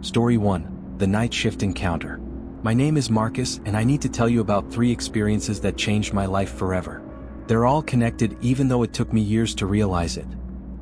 Story 1. The Night Shift Encounter. My name is Marcus, and I need to tell you about 3 experiences that changed my life forever. They're all connected, even though it took me years to realize it.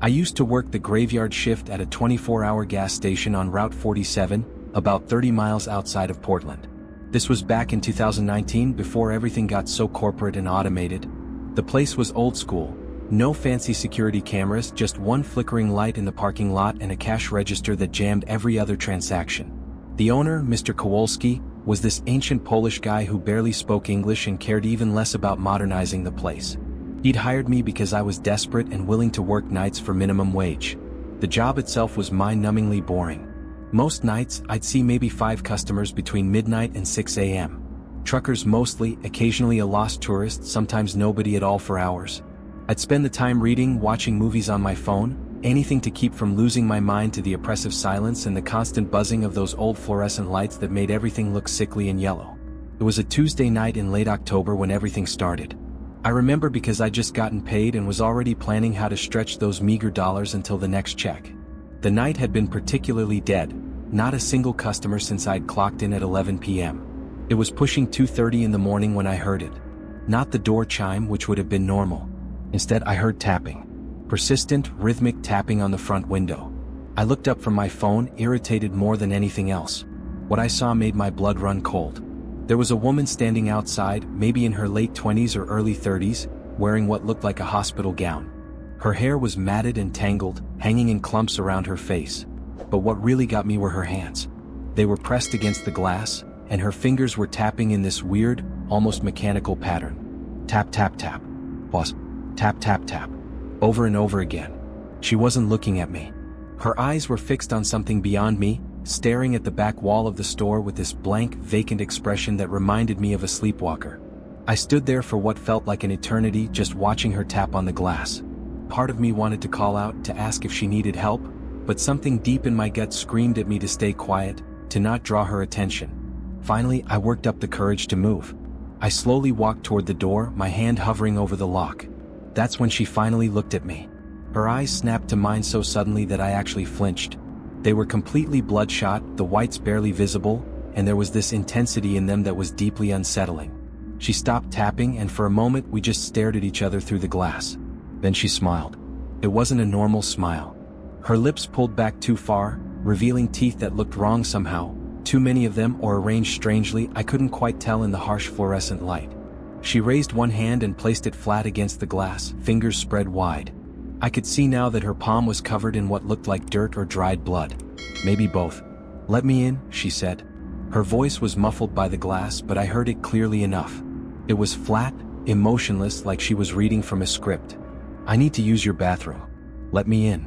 I used to work the graveyard shift at a 24-hour gas station on Route 47, about 30 miles outside of Portland. This was back in 2019, before everything got so corporate and automated. The place was old school. No fancy security cameras, just one flickering light in the parking lot and a cash register that jammed every other transaction. The owner, Mr. Kowalski, was this ancient Polish guy who barely spoke English and cared even less about modernizing the place. He'd hired me because I was desperate and willing to work nights for minimum wage. The job itself was mind-numbingly boring. Most nights, I'd see maybe 5 customers between midnight and 6 a.m. Truckers mostly, occasionally a lost tourist, sometimes nobody at all for hours. I'd spend the time reading, watching movies on my phone, anything to keep from losing my mind to the oppressive silence and the constant buzzing of those old fluorescent lights that made everything look sickly and yellow. It was a Tuesday night in late October when everything started. I remember because I'd just gotten paid and was already planning how to stretch those meager dollars until the next check. The night had been particularly dead, not a single customer since I'd clocked in at 11 p.m. It was pushing 2:30 in the morning when I heard it. Not the door chime, which would have been normal. Instead, I heard tapping. Persistent, rhythmic tapping on the front window. I looked up from my phone, irritated more than anything else. What I saw made my blood run cold. There was a woman standing outside, maybe in her late 20s or early 30s, wearing what looked like a hospital gown. Her hair was matted and tangled, hanging in clumps around her face. But what really got me were her hands. They were pressed against the glass, and her fingers were tapping in this weird, almost mechanical pattern. Tap, tap, tap. Pause. Tap, tap, tap. Over and over again. She wasn't looking at me. Her eyes were fixed on something beyond me, staring at the back wall of the store with this blank, vacant expression that reminded me of a sleepwalker. I stood there for what felt like an eternity, just watching her tap on the glass. Part of me wanted to call out, to ask if she needed help, but something deep in my gut screamed at me to stay quiet, to not draw her attention. Finally, I worked up the courage to move. I slowly walked toward the door, my hand hovering over the lock. That's when she finally looked at me. Her eyes snapped to mine so suddenly that I actually flinched. They were completely bloodshot, the whites barely visible, and there was this intensity in them that was deeply unsettling. She stopped tapping, and for a moment we just stared at each other through the glass. Then she smiled. It wasn't a normal smile. Her lips pulled back too far, revealing teeth that looked wrong somehow, too many of them or arranged strangely, I couldn't quite tell in the harsh fluorescent light. She raised one hand and placed it flat against the glass, fingers spread wide. I could see now that her palm was covered in what looked like dirt or dried blood. Maybe both. "Let me in," she said. Her voice was muffled by the glass, but I heard it clearly enough. It was flat, emotionless, like she was reading from a script. "I need to use your bathroom. Let me in."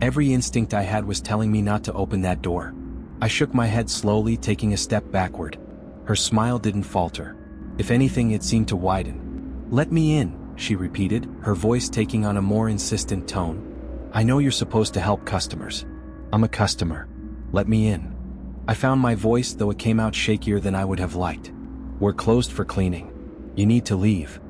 Every instinct I had was telling me not to open that door. I shook my head slowly, taking a step backward. Her smile didn't falter. If anything, it seemed to widen. "Let me in," she repeated, her voice taking on a more insistent tone. "I know you're supposed to help customers. I'm a customer. Let me in." I found my voice, though it came out shakier than I would have liked. "We're closed for cleaning. You need to leave."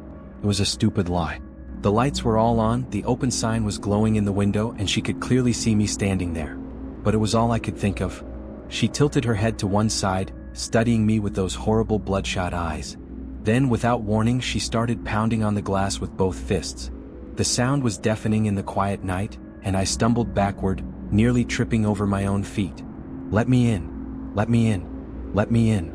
It was a stupid lie. The lights were all on, the open sign was glowing in the window, and she could clearly see me standing there. But it was all I could think of. She tilted her head to one side, studying me with those horrible bloodshot eyes. Then, without warning, she started pounding on the glass with both fists. The sound was deafening in the quiet night, and I stumbled backward, nearly tripping over my own feet. "Let me in. Let me in. Let me in."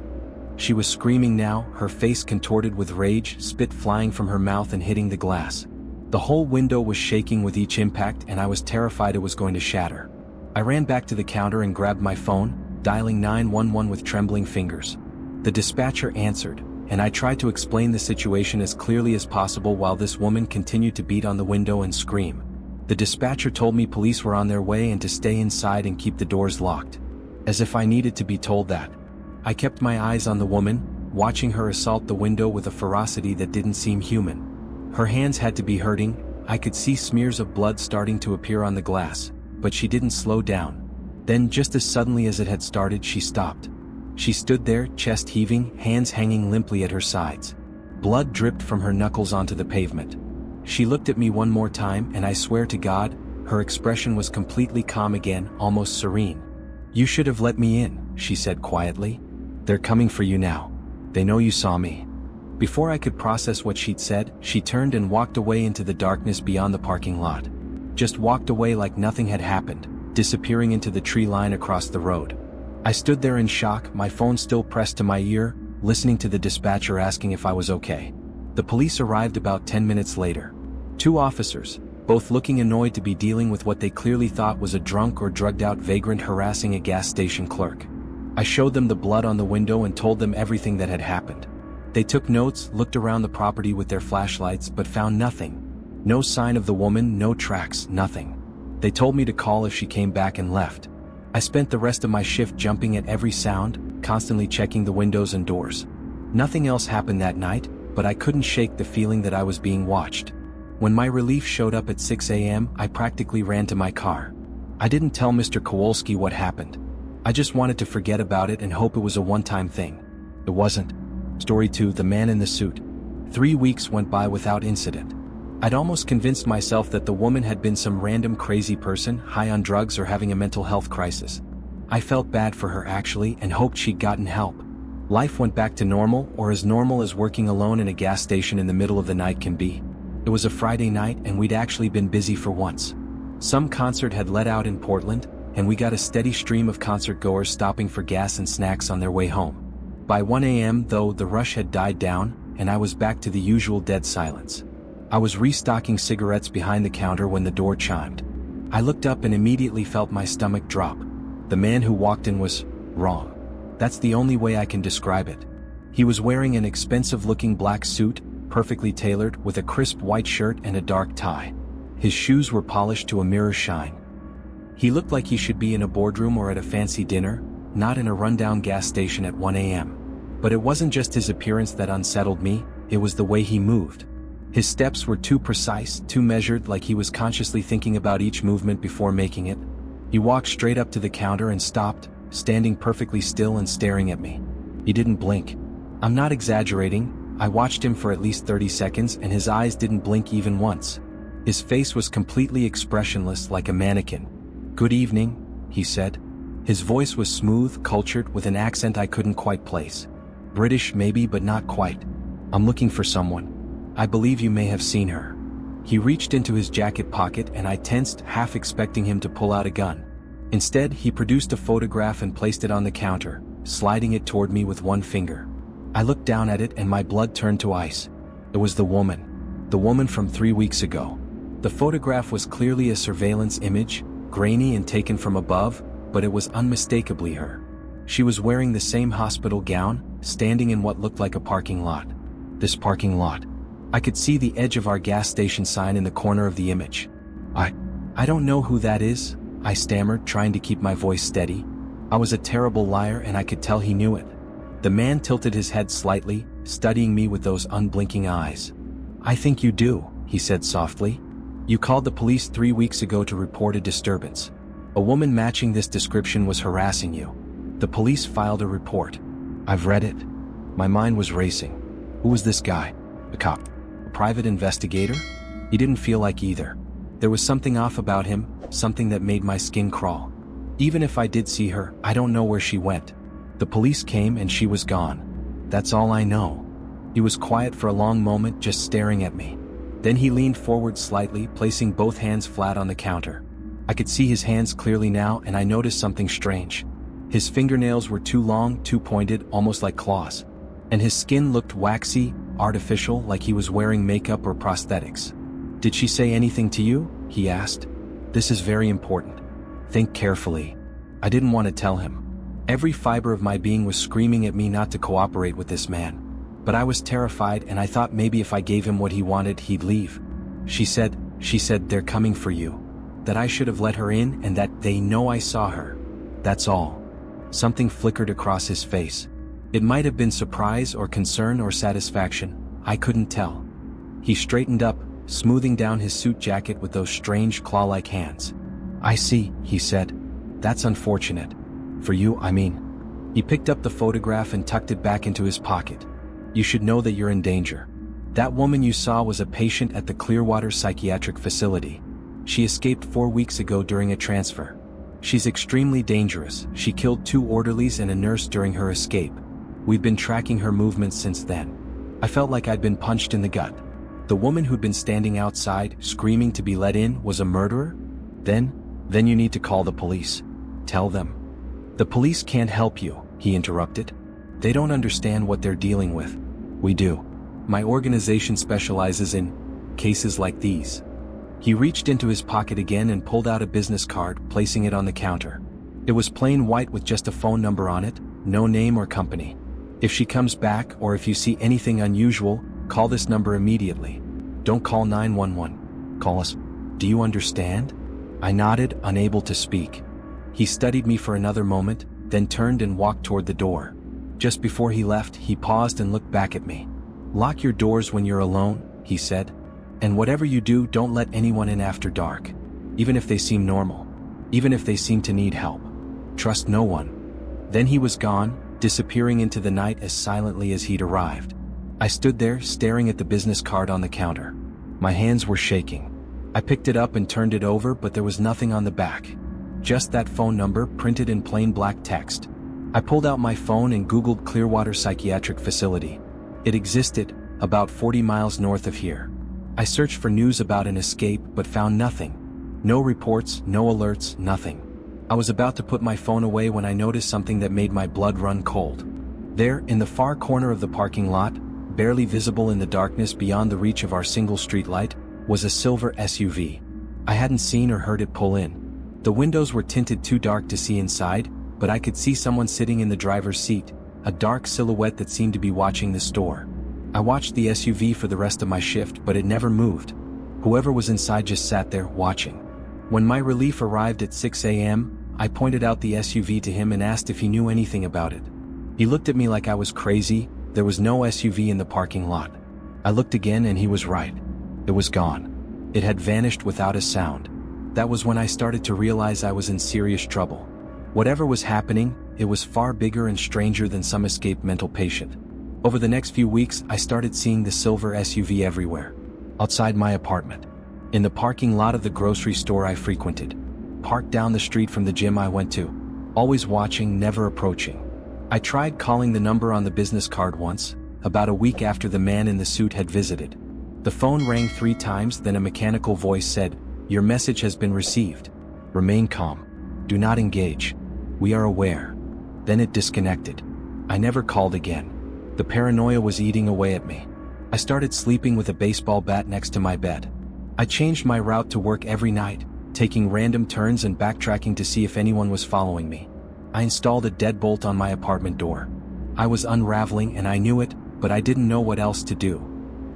She was screaming now, her face contorted with rage, spit flying from her mouth and hitting the glass. The whole window was shaking with each impact, and I was terrified it was going to shatter. I ran back to the counter and grabbed my phone, dialing 911 with trembling fingers. The dispatcher answered, and I tried to explain the situation as clearly as possible while this woman continued to beat on the window and scream. The dispatcher told me police were on their way and to stay inside and keep the doors locked. As if I needed to be told that. I kept my eyes on the woman, watching her assault the window with a ferocity that didn't seem human. Her hands had to be hurting, I could see smears of blood starting to appear on the glass, but she didn't slow down. Then, just as suddenly as it had started, she stopped. She stood there, chest heaving, hands hanging limply at her sides. Blood dripped from her knuckles onto the pavement. She looked at me one more time, and I swear to God, her expression was completely calm again, almost serene. "You should have let me in," she said quietly. "They're coming for you now. They know you saw me." Before I could process what she'd said, she turned and walked away into the darkness beyond the parking lot. Just walked away like nothing had happened, disappearing into the tree line across the road. I stood there in shock, my phone still pressed to my ear, listening to the dispatcher asking if I was okay. The police arrived about 10 minutes later. 2 officers, both looking annoyed to be dealing with what they clearly thought was a drunk or drugged-out vagrant harassing a gas station clerk. I showed them the blood on the window and told them everything that had happened. They took notes, looked around the property with their flashlights, but found nothing. No sign of the woman, no tracks, nothing. They told me to call if she came back and left. I spent the rest of my shift jumping at every sound, constantly checking the windows and doors. Nothing else happened that night, but I couldn't shake the feeling that I was being watched. When my relief showed up at 6 a.m., I practically ran to my car. I didn't tell Mr. Kowalski what happened. I just wanted to forget about it and hope it was a one-time thing. It wasn't. Story 2: The Man in the Suit. 3 weeks went by without incident. I'd almost convinced myself that the woman had been some random crazy person, high on drugs or having a mental health crisis. I felt bad for her actually and hoped she'd gotten help. Life went back to normal, or as normal as working alone in a gas station in the middle of the night can be. It was a Friday night and we'd actually been busy for once. Some concert had let out in Portland, and we got a steady stream of concert goers stopping for gas and snacks on their way home. By 1 a.m. though, the rush had died down, and I was back to the usual dead silence. I was restocking cigarettes behind the counter when the door chimed. I looked up and immediately felt my stomach drop. The man who walked in was wrong. That's the only way I can describe it. He was wearing an expensive-looking black suit, perfectly tailored, with a crisp white shirt and a dark tie. His shoes were polished to a mirror shine. He looked like he should be in a boardroom or at a fancy dinner, not in a rundown gas station at 1 a.m. But it wasn't just his appearance that unsettled me, it was the way he moved. His steps were too precise, too measured, like he was consciously thinking about each movement before making it. He walked straight up to the counter and stopped, standing perfectly still and staring at me. He didn't blink. I'm not exaggerating, I watched him for at least 30 seconds and his eyes didn't blink even once. His face was completely expressionless like a mannequin. "Good evening," he said. His voice was smooth, cultured, with an accent I couldn't quite place. British maybe, but not quite. "I'm looking for someone. I believe you may have seen her." He reached into his jacket pocket and I tensed, half expecting him to pull out a gun. Instead, he produced a photograph and placed it on the counter, sliding it toward me with one finger. I looked down at it and my blood turned to ice. It was the woman. The woman from 3 weeks ago. The photograph was clearly a surveillance image, grainy and taken from above, but it was unmistakably her. She was wearing the same hospital gown, standing in what looked like a parking lot. This parking lot. I could see the edge of our gas station sign in the corner of the image. I don't know who that is," I stammered, trying to keep my voice steady. I was a terrible liar and I could tell he knew it. The man tilted his head slightly, studying me with those unblinking eyes. "I think you do," he said softly. "You called the police 3 weeks ago to report a disturbance. A woman matching this description was harassing you. The police filed a report. I've read it." My mind was racing. Who was this guy? A cop? A private investigator? He didn't feel like either. There was something off about him, something that made my skin crawl. Even if I did see her, I don't know where she went. The police came and she was gone. That's all I know. He was quiet for a long moment, just staring at me. Then he leaned forward slightly, placing both hands flat on the counter. I could see his hands clearly now and I noticed something strange. His fingernails were too long, too pointed, almost like claws. And his skin looked waxy, artificial, like he was wearing makeup or prosthetics. "Did she say anything to you?" he asked. "This is very important. Think carefully." I didn't want to tell him. Every fiber of my being was screaming at me not to cooperate with this man. But I was terrified and I thought maybe if I gave him what he wanted, he'd leave. She said, "They're coming for you. That I should have let her in and that they know I saw her. That's all." Something flickered across his face. It might have been surprise or concern or satisfaction, I couldn't tell. He straightened up, smoothing down his suit jacket with those strange claw-like hands. "I see," he said. "That's unfortunate. For you, I mean." He picked up the photograph and tucked it back into his pocket. "You should know that you're in danger. That woman you saw was a patient at the Clearwater Psychiatric facility. She escaped 4 weeks ago during a transfer. She's extremely dangerous. She killed 2 orderlies and a nurse during her escape. We've been tracking her movements since then. I felt like I'd been punched in the gut. The woman who'd been standing outside, screaming to be let in, was a murderer? Then you need to call the police. Tell them. The police can't help you, he interrupted. They don't understand what they're dealing with. We do. My organization specializes in cases like these. He reached into his pocket again and pulled out a business card, placing it on the counter. It was plain white with just a phone number on it, no name or company. If she comes back or if you see anything unusual, call this number immediately. Don't call 911. Call us. Do you understand? I nodded, unable to speak. He studied me for another moment, then turned and walked toward the door. Just before he left, he paused and looked back at me. Lock your doors when you're alone, he said. And whatever you do, don't let anyone in after dark. Even if they seem normal. Even if they seem to need help. Trust no one. Then he was gone, disappearing into the night as silently as he'd arrived. I stood there, staring at the business card on the counter. My hands were shaking. I picked it up and turned it over, but there was nothing on the back. Just that phone number printed in plain black text. I pulled out my phone and Googled Clearwater Psychiatric Facility. It existed, about 40 miles north of here. I searched for news about an escape but found nothing. No reports, no alerts, nothing. I was about to put my phone away when I noticed something that made my blood run cold. There, in the far corner of the parking lot, barely visible in the darkness beyond the reach of our single streetlight, was a silver SUV. I hadn't seen or heard it pull in. The windows were tinted too dark to see inside, but I could see someone sitting in the driver's seat, a dark silhouette that seemed to be watching the store. I watched the SUV for the rest of my shift, but it never moved. Whoever was inside just sat there, watching. When my relief arrived at 6 a.m., I pointed out the SUV to him and asked if he knew anything about it. He looked at me like I was crazy. There was no SUV in the parking lot. I looked again and he was right. It was gone. It had vanished without a sound. That was when I started to realize I was in serious trouble. Whatever was happening, it was far bigger and stranger than some escaped mental patient. Over the next few weeks, I started seeing the silver SUV everywhere. Outside my apartment. In the parking lot of the grocery store I frequented. Parked down the street from the gym I went to. Always watching, never approaching. I tried calling the number on the business card once, about a week after the man in the suit had visited. The phone rang 3 times, then a mechanical voice said, "Your message has been received. Remain calm. Do not engage. We are aware." Then it disconnected. I never called again. The paranoia was eating away at me. I started sleeping with a baseball bat next to my bed. I changed my route to work every night, taking random turns and backtracking to see if anyone was following me. I installed a deadbolt on my apartment door. I was unraveling and I knew it, but I didn't know what else to do.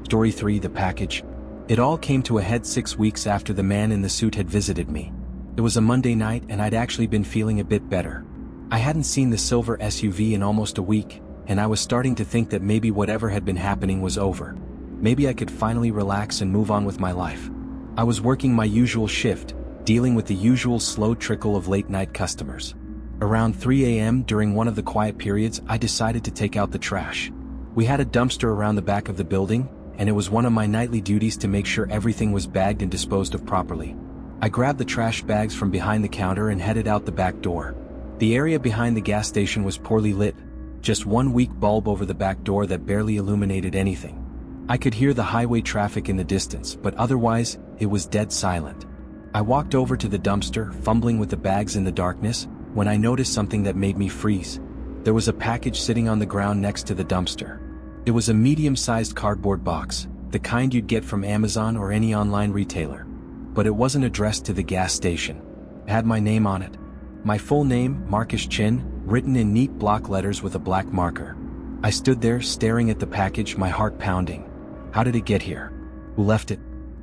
Story 3: The package. It all came to a head 6 weeks after the man in the suit had visited me. It was a Monday night and I'd actually been feeling a bit better. I hadn't seen the silver SUV in almost a week, and I was starting to think that maybe whatever had been happening was over. Maybe I could finally relax and move on with my life. I was working my usual shift, dealing with the usual slow trickle of late-night customers. Around 3 a.m. during one of the quiet periods, I decided to take out the trash. We had a dumpster around the back of the building, and it was one of my nightly duties to make sure everything was bagged and disposed of properly. I grabbed the trash bags from behind the counter and headed out the back door. The area behind the gas station was poorly lit, just one weak bulb over the back door that barely illuminated anything. I could hear the highway traffic in the distance, but otherwise, it was dead silent. I walked over to the dumpster, fumbling with the bags in the darkness, when I noticed something that made me freeze. There was a package sitting on the ground next to the dumpster. It was a medium-sized cardboard box, the kind you'd get from Amazon or any online retailer. But it wasn't addressed to the gas station. It had my name on it. My full name, Marcus Chin, written in neat block letters with a black marker. I stood there, staring at the package, my heart pounding. How did it get here? Who left it?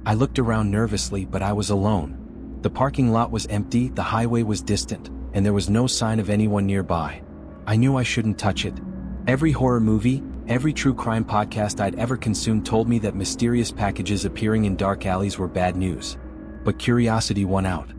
I looked around nervously, but I was alone. The parking lot was empty, the highway was distant, and there was no sign of anyone nearby. I knew I shouldn't touch it. Every horror movie, every true crime podcast I'd ever consumed told me that mysterious packages appearing in dark alleys were bad news. But curiosity won out.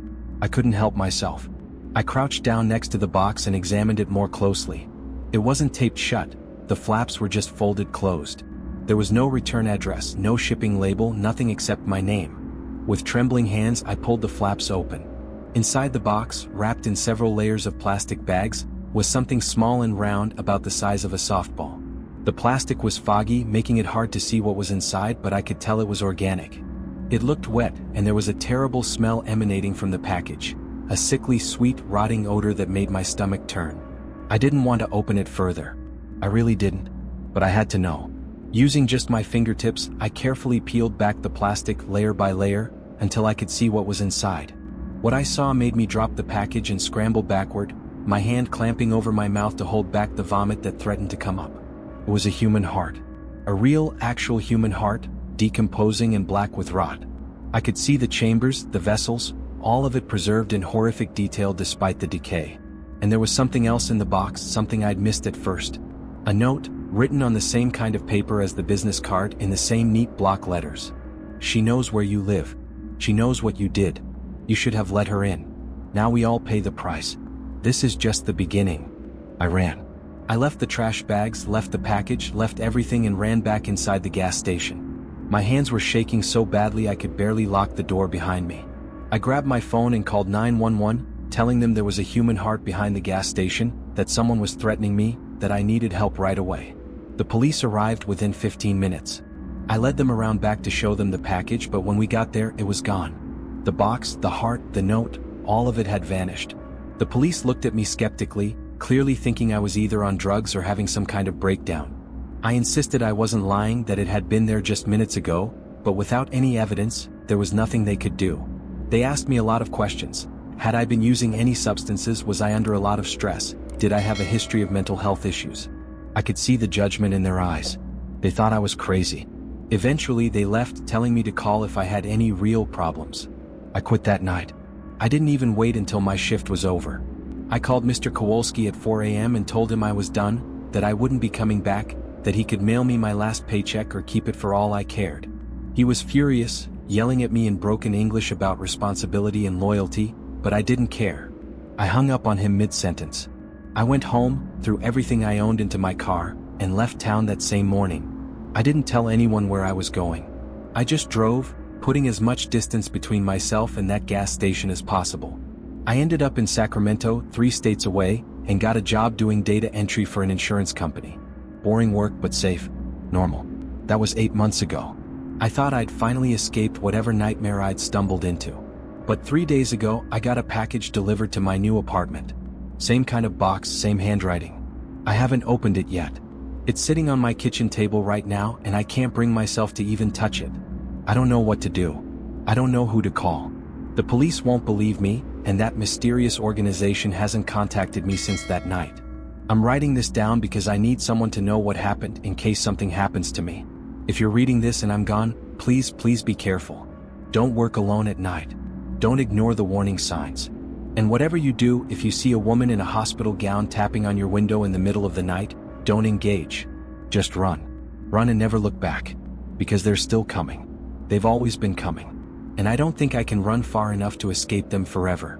I couldn't help myself. I crouched down next to the box and examined it more closely. It wasn't taped shut, the flaps were just folded closed. There was no return address, no shipping label, nothing except my name. With trembling hands, I pulled the flaps open. Inside the box, wrapped in several layers of plastic bags, was something small and round about the size of a softball. The plastic was foggy, making it hard to see what was inside, but I could tell it was organic. It looked wet, and there was a terrible smell emanating from the package, a sickly, sweet, rotting odor that made my stomach turn. I didn't want to open it further. I really didn't, but I had to know. Using just my fingertips, I carefully peeled back the plastic layer by layer until I could see what was inside. What I saw made me drop the package and scramble backward, my hand clamping over my mouth to hold back the vomit that threatened to come up. It was a human heart. A real, actual human heart, decomposing and black with rot. I could see the chambers, the vessels, all of it preserved in horrific detail despite the decay. And there was something else in the box, something I'd missed at first. A note, written on the same kind of paper as the business card in the same neat block letters. She knows where you live. She knows what you did. You should have let her in. Now we all pay the price. This is just the beginning. I ran. I left the trash bags, left the package, left everything and ran back inside the gas station. My hands were shaking so badly I could barely lock the door behind me. I grabbed my phone and called 911, telling them there was a human heart behind the gas station, that someone was threatening me, that I needed help right away. The police arrived within 15 minutes. I led them around back to show them the package, but when we got there, it was gone. The box, the heart, the note, all of it had vanished. The police looked at me skeptically, clearly thinking I was either on drugs or having some kind of breakdown. I insisted I wasn't lying, that it had been there just minutes ago, but without any evidence, there was nothing they could do. They asked me a lot of questions. Had I been using any substances? Was I under a lot of stress? Did I have a history of mental health issues? I could see the judgment in their eyes. They thought I was crazy. Eventually they left, telling me to call if I had any real problems. I quit that night. I didn't even wait until my shift was over. I called Mr. Kowalski at 4 a.m. and told him I was done, that I wouldn't be coming back, that he could mail me my last paycheck or keep it for all I cared. He was furious, yelling at me in broken English about responsibility and loyalty, but I didn't care. I hung up on him mid-sentence. I went home, threw everything I owned into my car, and left town that same morning. I didn't tell anyone where I was going. I just drove, putting as much distance between myself and that gas station as possible. I ended up in Sacramento, 3 states away, and got a job doing data entry for an insurance company. Boring work but safe. Normal. That was 8 months ago. I thought I'd finally escaped whatever nightmare I'd stumbled into. But 3 days ago, I got a package delivered to my new apartment. Same kind of box, same handwriting. I haven't opened it yet. It's sitting on my kitchen table right now, and I can't bring myself to even touch it. I don't know what to do. I don't know who to call. The police won't believe me, and that mysterious organization hasn't contacted me since that night. I'm writing this down because I need someone to know what happened in case something happens to me. If you're reading this and I'm gone, please be careful. Don't work alone at night. Don't ignore the warning signs. And whatever you do, if you see a woman in a hospital gown tapping on your window in the middle of the night, don't engage. Just run. Run and never look back. Because they're still coming. They've always been coming. And I don't think I can run far enough to escape them forever.